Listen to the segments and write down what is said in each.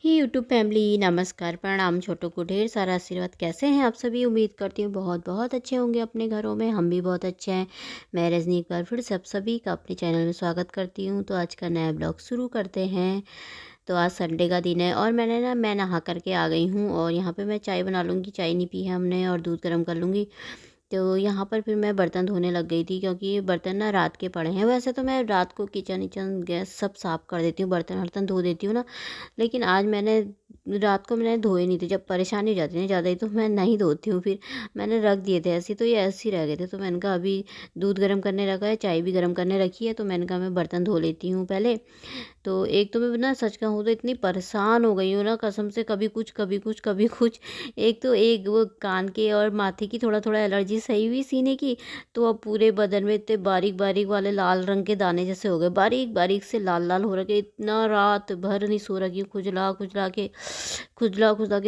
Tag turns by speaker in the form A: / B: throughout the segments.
A: ही YouTube family नमस्कार प्रणाम। छोटों को ढेर सारा आशीर्वाद। कैसे हैं आप सभी? उम्मीद करती हूँ बहुत बहुत अच्छे होंगे अपने घरों में। हम भी बहुत अच्छे हैं। मैं रजनी एक बार फिर सब सभी का अपने चैनल में स्वागत करती हूँ। तो आज का नया ब्लॉग शुरू करते हैं। तो आज संडे का दिन है और मैं नहा करके आ गई हूँ और यहाँ पे मैं चाय बना लूँगी। चाय नहीं पी है हमने और दूध गर्म कर लूँगी। तो यहाँ पर फिर मैं बर्तन धोने लग गई थी क्योंकि बर्तन ना रात के पड़े हैं। वैसे तो मैं रात को किचन विचन गैस सब साफ़ कर देती हूँ, बर्तन वर्तन धो देती हूँ ना। लेकिन आज मैंने रात को मैंने धोए नहीं थे। जब परेशानी हो जाती है ना ज़्यादा ही तो मैं नहीं धोती हूँ। फिर मैंने रख दिए थे ऐसे, तो ये ऐसे ही रह गए थे। तो मैंने कहा अभी दूध गर्म करने रखा है, चाय भी गर्म करने रखी है, तो मैंने कहा मैं बर्तन धो लेती हूँ पहले। तो एक तो मैं ना सच कहूँ तो इतनी परेशान हो गई हूँ ना कसम से, कभी कुछ कभी कुछ कभी कुछ। एक तो एक वो कान के और माथे की थोड़ा थोड़ा एलर्जी सही हुई सीने की, तो अब पूरे बदन में इतने बारीक बारीक वाले लाल रंग के दाने जैसे हो गए, बारीक बारीक से लाल लाल हो रखे। इतना रात भर नहीं सो रही हूँ, खुजला खुजला के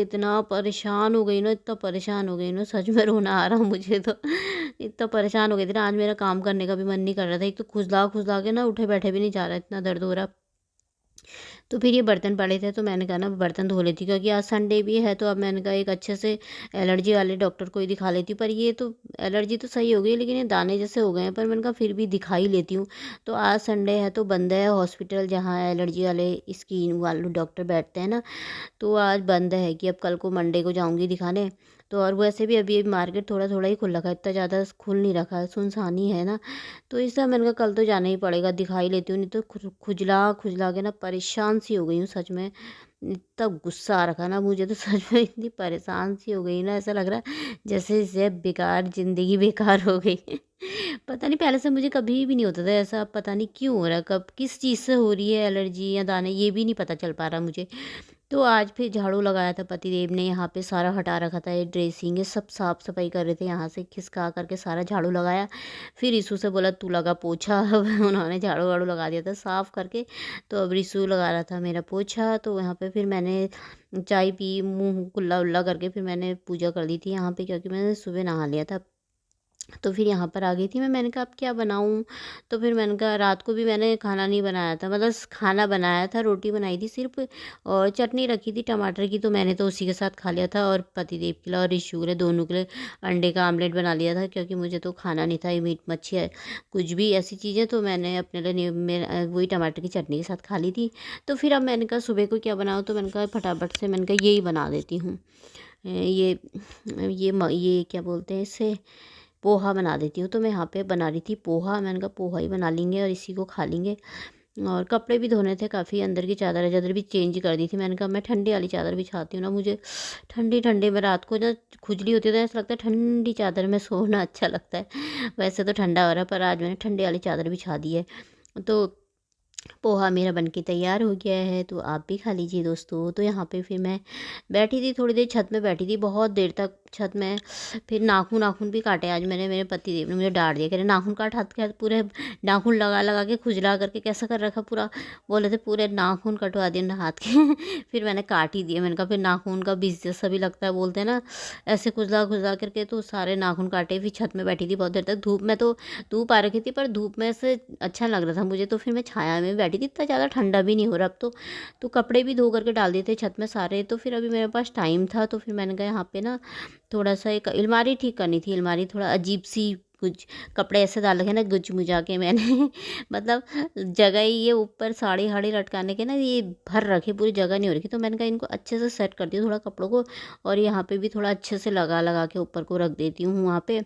A: इतना परेशान हो गई ना, इतना परेशान हो गई ना, सच में रोना आ रहा मुझे तो। इतना परेशान हो गई थी ना, आज मेरा काम करने का भी मन नहीं कर रहा था। एक तो खुजला खुजला के ना उठे बैठे भी नहीं जा रहा, इतना दर्द हो रहा। तो फिर ये बर्तन पड़े थे तो मैंने कहा ना बर्तन धो लेती, क्योंकि आज संडे भी है। तो अब मैंने कहा एक अच्छे से एलर्जी वाले डॉक्टर को ही दिखा लेती हूँ। पर ये तो एलर्जी तो सही हो गई, लेकिन ये दाने जैसे हो गए हैं। पर मैंने कहा फिर भी दिखा ही लेती हूँ। तो आज संडे है तो बंद है हॉस्पिटल जहाँ एलर्जी वाले स्किन वाले डॉक्टर बैठते हैं ना। तो आज बंद है कि अब कल को मंडे को जाऊंगी दिखाने। तो और वैसे भी अभी मार्केट थोड़ा थोड़ा ही खुल रखा है, इतना ज़्यादा खुल नहीं रखा है, सुनसानी है ना। तो इसलिए मैंने कहा कल तो जाना ही पड़ेगा, दिखा ही लेती हूँ। नहीं तो खुजला खुजला के ना परेशान सी हो गई हूँ सच में। इतना गुस्सा आ रखा ना मुझे तो सच में, इतनी परेशान सी हो गई ना, ऐसा लग रहा है जैसे जैसे बेकार ज़िंदगी बेकार हो गई। पता नहीं, पहले से मुझे कभी भी नहीं होता था ऐसा, पता नहीं क्यों हो रहा है, कब किस चीज़ से हो रही है एलर्जी या दाने, ये भी नहीं पता चल पा रहा मुझे। तो आज फिर झाड़ू लगाया था पतिदेव ने, यहाँ पे सारा हटा रखा था, ये ड्रेसिंग ये सब साफ़ सफाई कर रहे थे, यहाँ से खिसका करके सारा झाड़ू लगाया। फिर रीशु से बोला तू लगा पोछा। अब उन्होंने झाड़ू वाड़ू लगा दिया था साफ़ करके। तो अब रीशु लगा रहा था मेरा पोछा। तो यहाँ पे फिर मैंने चाय पी, मुँह कुल्ला उल्ला करके फिर मैंने पूजा कर दी थी यहाँ पे, क्योंकि मैंने सुबह नहा लिया था। तो फिर यहाँ पर आ गई थी मैंने कहा अब क्या बनाऊँ। तो फिर मैंने कहा रात को भी मैंने खाना नहीं बनाया था, मतलब खाना बनाया था, रोटी बनाई थी सिर्फ, और चटनी रखी थी टमाटर की, तो मैंने तो उसी के साथ खा लिया था। और पतिदेव के लिए और ऋषु के लिए दोनों के लिए अंडे का आमलेट बना लिया था, क्योंकि मुझे तो खाना नहीं था ये मीट मच्छी है कुछ भी ऐसी चीज़ें। तो मैंने अपने लिए वही टमाटर की चटनी के साथ खा ली थी। तो फिर अब मैंने कहा सुबह को क्या बनाऊँ, तो मैंने कहा फटाफट से मैंने कहा यही बना देती हूँ। ये क्या बोलते हैं इसे, पोहा बना देती हूँ। तो मैं यहाँ पे बना रही थी पोहा, मैंने कहा पोहा ही बना लेंगे और इसी को खा लेंगे। और कपड़े भी धोने थे काफ़ी, अंदर की चादर चादर भी चेंज कर दी थी। मैंने कहा मैं ठंडी वाली चादर बिछाती हूँ ना, मुझे ठंडी ठंडी में रात को जब खुजली होती है तो ऐसा लगता है ठंडी चादर में सोना अच्छा लगता है। वैसे तो ठंडा हो रहा है, पर आज मैंने ठंडी वाली चादर बिछा दी है। तो पोहा मेरा बनके तैयार हो गया है, तो आप भी खा लीजिए दोस्तों। तो यहाँ पे फिर मैं बैठी थी, थोड़ी देर छत में बैठी थी, बहुत देर तक छत में। फिर नाखून नाखून भी काटे आज मैंने, मेरे पति देव ने मुझे डांट दिया, कह रहे नाखून काट हाथ के, हाथ पूरे नाखून लगा लगा के खुजला करके कैसा कर रखा पूरा। बोले थे पूरे नाखून कटवा दिए ना हाथ के। फिर मैंने काट ही दिए। मैंने कहा फिर नाखून का बीज जैसा भी लगता है बोलते हैं ना, ऐसे खुजला खुजला करके तो सारे नाखून काटे। फिर छत में बैठी थी बहुत देर तक, धूप में तो धूप आ रखी थी, पर धूप में से अच्छा लग रहा था मुझे, तो फिर मैं छाया में बैठी थी, इतना ज़्यादा ठंडा भी नहीं हो रहा अब तो कपड़े भी धो करके डाल दिए थे छत में सारे। तो फिर अभी मेरे पास टाइम था, तो फिर मैंने कहा यहाँ पे ना थोड़ा सा एक अलमारी ठीक करनी थी। अलमारी थोड़ा अजीब सी, कुछ कपड़े ऐसे डाल रखे ना गुज मुजा के मैंने। मतलब जगह ही ये ऊपर साड़ी हाड़ी लटकाने के ना ये भर रखे, पूरी जगह नहीं हो रखी। तो मैंने कहा इनको अच्छे से सेट करती हूँ थोड़ा कपड़ों को, और यहाँ पे भी थोड़ा अच्छे से लगा लगा के ऊपर को रख देती हूँ वहाँ पे।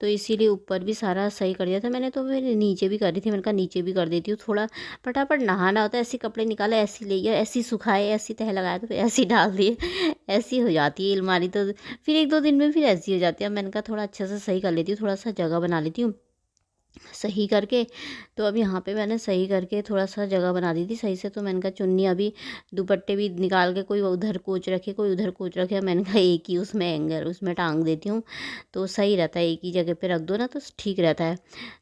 A: तो इसीलिए ऊपर भी सारा सही कर दिया था मैंने। तो फिर नीचे भी कर रही थी, मैंने कहा नीचे भी कर देती हूँ थोड़ा, फटाफट नहाना होता है। ऐसे कपड़े निकाले, ऐसे ले गया, ऐसे सुखाए, ऐसी तह लगाया, तो फिर ऐसे ही डाल दिए। ऐसी हो जाती है अलमारी तो, फिर एक दो दिन में फिर ऐसी हो जाती है। अब मैंने कहा थोड़ा अच्छे से सही कर लेती हूँ, थोड़ा सा जगह बना लेती हूँ सही करके। तो अब यहाँ पे मैंने सही करके थोड़ा सा जगह बना दी थी सही से। तो मैंने कहा चुन्नी अभी दुपट्टे भी निकाल के, कोई उधर कोच रखे कोई उधर कोच रखे, मैंने कहा एक ही उसमें एंगल उसमें टांग देती हूँ, तो सही रहता है, एक ही जगह पे रख दो ना तो ठीक रहता है।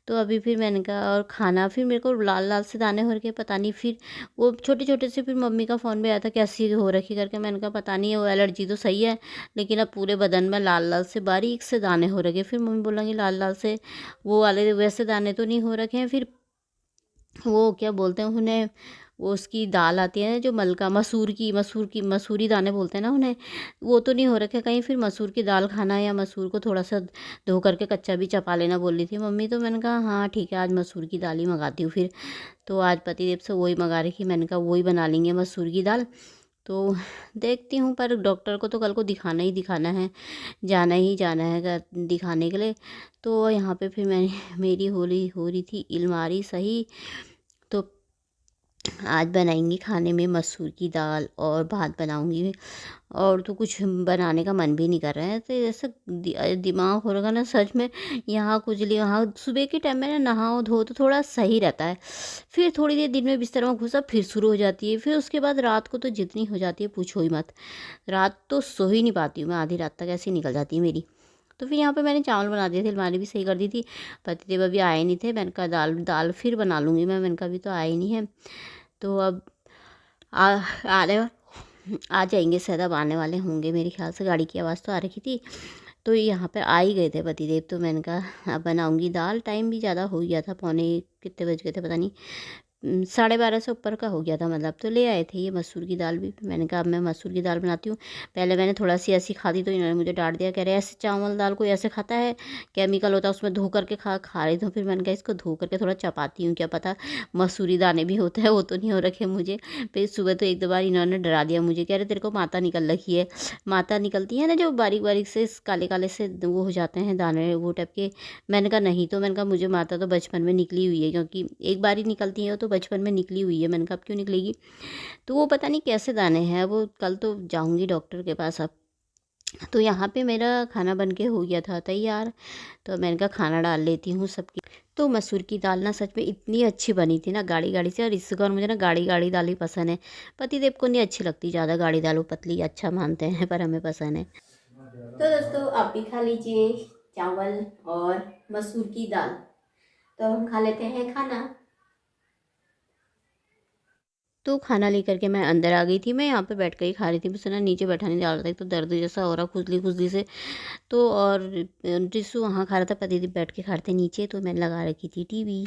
A: तो अभी फिर मैंने कहा और खाना, फिर मेरे को लाल लाल से दाने हो रखे, पता नहीं फिर वो छोटे छोटे से, फिर मम्मी का फ़ोन भी आया था कैसी हो रखी करके। मैंने कहा पता नहीं है, वो एलर्जी तो सही है, लेकिन अब पूरे बदन में लाल लाल से बारीक से दाने हो रखे। फिर मम्मी बोलेंगी लाल लाल से वो वाले वैसे दाने तो नहीं हो रखे हैं, फिर वो क्या बोलते हैं उन्हें, वो उसकी दाल आती है जो मलका मसूरी दाने बोलते हैं ना उन्हें, वो तो नहीं हो रखे कहीं। फिर मसूर की दाल खाना या मसूर को थोड़ा सा धो करके कच्चा भी चपा लेना बोल रही थी मम्मी। तो मैंने कहा हाँ ठीक है, आज मसूर की दाल ही मंगाती हूँ फिर। तो आज पतिदेव से वही मंगा रखी, मैंने कहा वही बना लेंगे मसूर की दाल। तो देखती हूँ, पर डॉक्टर को तो कल को दिखाना ही दिखाना है, जाना ही जाना है दिखाने के लिए। तो यहाँ पे फिर मेरी हो रही थी अलमारी सही। तो आज बनाएंगी खाने में मसूर की दाल और भात बनाऊंगी, और तो कुछ बनाने का मन भी नहीं कर रहा है। तो ऐसा दिमाग हो रहा ना सच में, यहाँ खुजली वहाँ। सुबह के टाइम में ना नहाओ धो तो थोड़ा सही रहता है, फिर थोड़ी देर दिन में बिस्तर में घुसा फिर शुरू हो जाती है। फिर उसके बाद रात को तो जितनी हो जाती है पूछो ही मत, रात तो सो ही नहीं पाती हूँ मैं, आधी रात तक ऐसी निकल जाती है मेरी। तो फिर यहाँ पे मैंने चावल बना दिए थे, अलमारी भी सही कर दी थी। पतिदेव अभी आए नहीं थे, मैंने कहा दाल दाल फिर बना लूँगी मैंने कहा अभी तो आए नहीं है। तो अब आ आने आ जाएंगे शायद, अब आने वाले होंगे मेरे ख्याल से, गाड़ी की आवाज़ तो आ रही थी। तो यहाँ पे आ ही गए थे पतिदेव, तो मैंने कहा अब बनाऊंगी दाल। टाइम भी ज़्यादा हो गया था, पौने कितने बज गए थे पता नहीं, 12:30 से ऊपर का हो गया था मतलब। तो ले आए थे ये मसूर की दाल भी, मैंने कहा अब मैं मसूर की दाल बनाती हूँ। पहले मैंने थोड़ा सी ऐसी खा दी तो इन्होंने मुझे डांट दिया, कह रहे ऐसे चावल दाल कोई ऐसे खाता है, केमिकल होता है उसमें, धो करके खा रही थी। फिर मैंने कहा इसको धो करके थोड़ा चपाती हूँ, क्या पता मसूरी दाने भी होता है, वो तो नहीं हो रखे मुझे। फिर सुबह तो एक दो बार इन्होंने डरा दिया मुझे, कह रहे तेरे को माता निकल रखी है। माता निकलती है ना जो बारीक बारीक से काले काले से वो हो जाते हैं दाने वो टाइप के। मैंने कहा नहीं, तो मैंने कहा मुझे माता तो बचपन में निकली हुई है, क्योंकि एक बार ही निकलती है, तो बचपन में निकली हुई है। मैंने कहा अब क्यों निकलेगी। तो वो पता नहीं कैसे दाने हैं वो, कल तो जाऊंगी डॉक्टर के पास अब। तो यहाँ पे मेरा खाना बन के हो गया था तैयार, तो मैंने कहा खाना डाल लेती हूँ सबकी। तो मसूर की दाल ना सच में इतनी अच्छी बनी थी ना, गाढ़ी गाढ़ी से। और इसको, और मुझे ना गाढ़ी गाढ़ी दाल ही पसंद है। पतिदेव को नहीं अच्छी लगती ज़्यादा गाढ़ी दाल, वो पतली अच्छा मानते हैं, पर हमें पसंद है। तो दोस्तों आप भी खा लीजिए चावल और मसूर की दाल। तो हम खा लेते हैं खाना। तो खाना लेकर के मैं अंदर आ गई थी, मैं यहाँ पे बैठ कर ही खा रही थी, बस ना नीचे बैठा नहीं जा रहा था, तो दर्द जैसा हो रहा खुजली खुजली से। तो और जिसु वहाँ खा रहा था, पति बैठ के खा रहे थे नीचे, तो मैंने लगा रखी थी टीवी।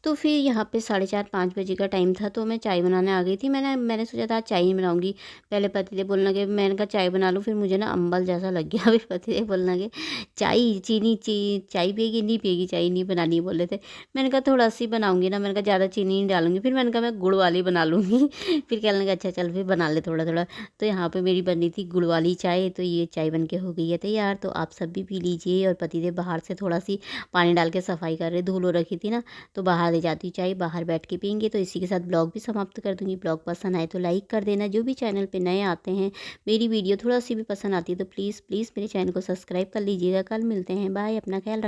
A: तो फिर यहाँ पे 4:30-5 बजे का टाइम था, तो मैं चाय बनाने आ गई थी। मैंने सोचा था आज चाय ही बनाऊंगी। पहले पतिदेव बोलने लगे, मैंने कहा चाय बना लूँ, फिर मुझे ना अम्बल जैसा लग गया। फिर पतिदेव बोलने लगे चाय पिएगी, नहीं पिएगी चाय, नहीं बनानी बोल रहे थे। मैंने कहा थोड़ा सी बनाऊंगी ना, मैंने कहा ज़्यादा चीनी नहीं डालूंगी। फिर मैंने कहा मैं गुड़ वाली बना लूँगी। फिर कहने लगे अच्छा चल फिर बना ले थोड़ा थोड़ा। तो यहाँ पर मेरी बनी थी गुड़ वाली चाय, तो ये चाय बन के हो गई है तैयार। तो आप सब भी पी लीजिए। और पतिदेव बाहर से थोड़ा सी पानी डाल के सफाई कर रहे, धूल हो रखी थी ना, तो बाहर ले जाती हूँ चाय, बाहर बैठ के पियेंगे। तो इसी के साथ ब्लॉग भी समाप्त कर दूँगी। ब्लॉग पसंद आए तो लाइक कर देना। जो भी चैनल पे नए आते हैं, मेरी वीडियो थोड़ा सी भी पसंद आती है तो प्लीज़ प्लीज़ मेरे चैनल को सब्सक्राइब कर लीजिएगा। कल मिलते हैं, बाय, अपना ख्याल रख।